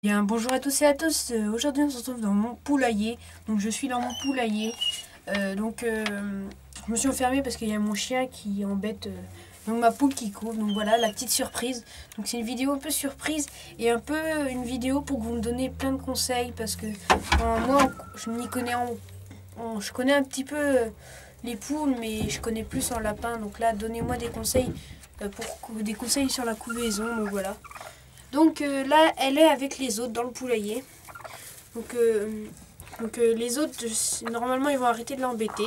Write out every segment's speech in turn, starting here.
Bien, bonjour à tous et à tous. Aujourd'hui, on se retrouve dans mon poulailler. Donc, je suis dans mon poulailler. Je me suis enfermée parce qu'il y a mon chien qui embête donc ma poule qui court. Donc voilà, la petite surprise. Donc c'est une vidéo un peu surprise et un peu une vidéo pour que vous me donniez plein de conseils parce que moi, je m'y connais je connais un petit peu les poules, mais je connais plus en lapin. Donc là, donnez-moi des conseils des conseils sur la couvaison. Donc voilà. Donc là, elle est avec les autres dans le poulailler. Les autres, normalement, ils vont arrêter de l'embêter.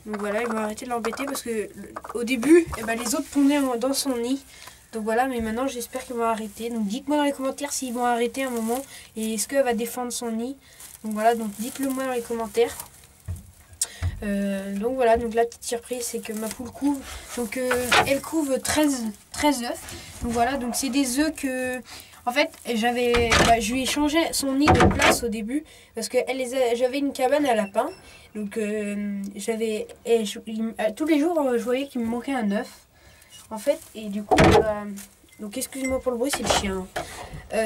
Donc voilà, ils vont arrêter de l'embêter parce que au début, les autres pondaient dans son nid. Donc voilà, mais maintenant, j'espère qu'ils vont arrêter. Donc dites-moi dans les commentaires s'ils vont arrêter un moment et est-ce qu'elle va défendre son nid. Donc voilà, donc dites-le moi dans les commentaires. Donc voilà, donc la petite surprise c'est que ma poule couve. Donc elle couve 13 œufs. Donc voilà, donc c'est des œufs que en fait je lui ai changé son nid de place au début parce que j'avais une cabane à lapins. Donc tous les jours je voyais qu'il me manquait un œuf en fait et du coup donc excusez-moi pour le bruit, c'est le chien.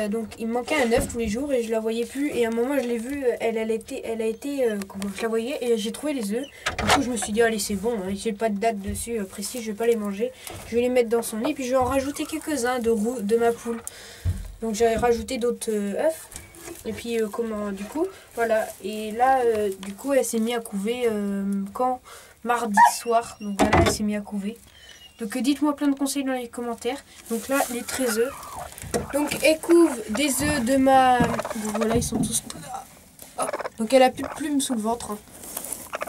Donc il me manquait un œuf tous les jours et je la voyais plus. Et à un moment je l'ai vue, elle a été, je la voyais et j'ai trouvé les œufs. Du coup je me suis dit allez c'est bon, hein, j'ai pas de date dessus précis, je vais pas les manger. Je vais les mettre dans son nid puis je vais en rajouter quelques-uns de ma poule. Donc j'ai rajouté d'autres œufs. Et puis du coup voilà. Et là du coup elle s'est mise à couver quand mardi soir. Donc voilà, elle s'est mise à couver. Donc dites-moi plein de conseils dans les commentaires. Donc là, les 13 œufs. Donc elle couve des œufs de ma... Donc voilà, ils sont tous... Hop. Donc elle a plus de plumes sous le ventre.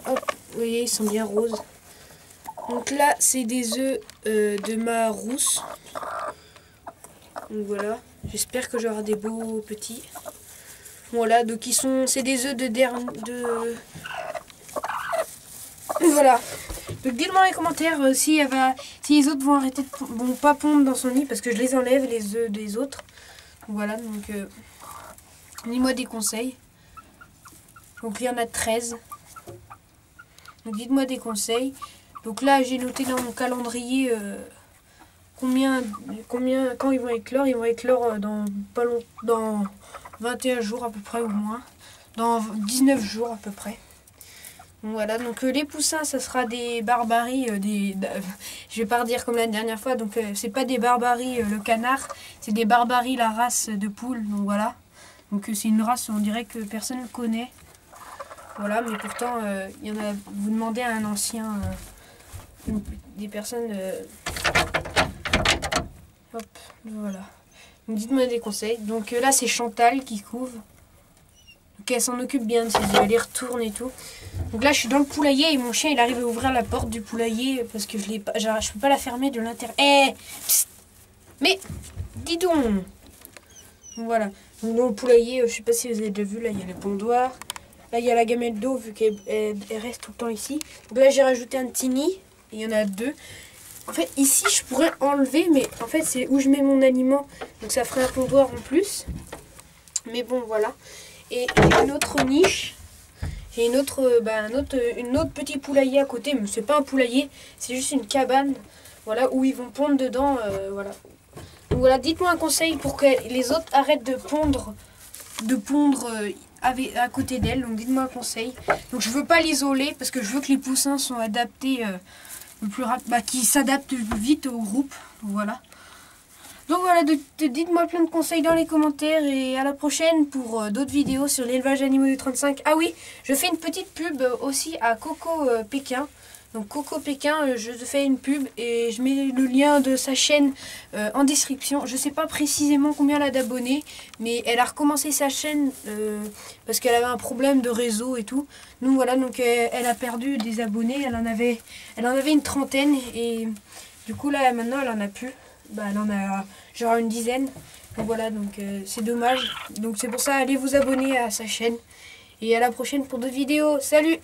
Hop, vous voyez, ils sont bien roses. Donc là, c'est des œufs de ma rousse. Donc voilà, j'espère que j'aurai des beaux petits. Voilà, donc c'est des œufs Voilà. Donc dites-moi dans les commentaires si les autres vont vont pas pondre dans son nid parce que je les enlève les œufs des autres. Voilà, donc dites-moi des conseils. Donc il y en a 13. Donc dites-moi des conseils. Donc là j'ai noté dans mon calendrier quand ils vont éclore. Ils vont éclore dans 21 jours à peu près ou moins. Dans 19 jours à peu près. Voilà, donc les poussins, ça sera des barbaries, je vais pas redire comme la dernière fois, donc c'est pas des barbaries le canard, c'est des barbaries la race de poule, donc voilà. Donc c'est une race, on dirait que personne ne connaît. Voilà, mais pourtant, il y en a, vous demandez à un ancien, des personnes, hop, voilà. Donc dites-moi des conseils. Donc là, c'est Chantal qui couve. Donc elle s'en occupe bien de ses œufs, elle les retourne et tout. Donc là je suis dans le poulailler et mon chien il arrive à ouvrir la porte du poulailler parce que je peux pas la fermer de l'intérieur. Mais dis donc. Donc voilà. Donc dans le poulailler, je sais pas si vous avez déjà vu, là il y a les pondoirs. Là il y a la gamelle d'eau vu qu'elle reste tout le temps ici. Donc là j'ai rajouté un petit nid. Il y en a deux. En fait ici je pourrais enlever mais en fait c'est où je mets mon aliment. Donc ça ferait un pondoir en plus. Mais bon voilà. Et j'ai une autre niche. J'ai une autre petit poulailler à côté. Mais c'est pas un poulailler, c'est juste une cabane. Voilà, où ils vont pondre dedans. Voilà. Donc voilà, dites-moi un conseil pour que les autres arrêtent de pondre à côté d'elle. Donc dites-moi un conseil. Donc je veux pas l'isoler parce que je veux que les poussins soient adaptés qu'ils s'adaptent vite au groupe. Voilà. Donc voilà, dites-moi plein de conseils dans les commentaires et à la prochaine pour d'autres vidéos sur l'élevage animaux du 35. Ah oui, je fais une petite pub aussi à Coco Pékin. Donc Coco Pékin, je fais une pub et je mets le lien de sa chaîne en description. Je ne sais pas précisément combien elle a d'abonnés, mais elle a recommencé sa chaîne parce qu'elle avait un problème de réseau et tout. Donc voilà, donc elle a perdu des abonnés, elle en avait une trentaine et du coup là maintenant elle en a plus. Elle en a genre une dizaine. Donc voilà, donc c'est dommage. Donc c'est pour ça, allez vous abonner à sa chaîne. Et à la prochaine pour d'autres vidéos. Salut!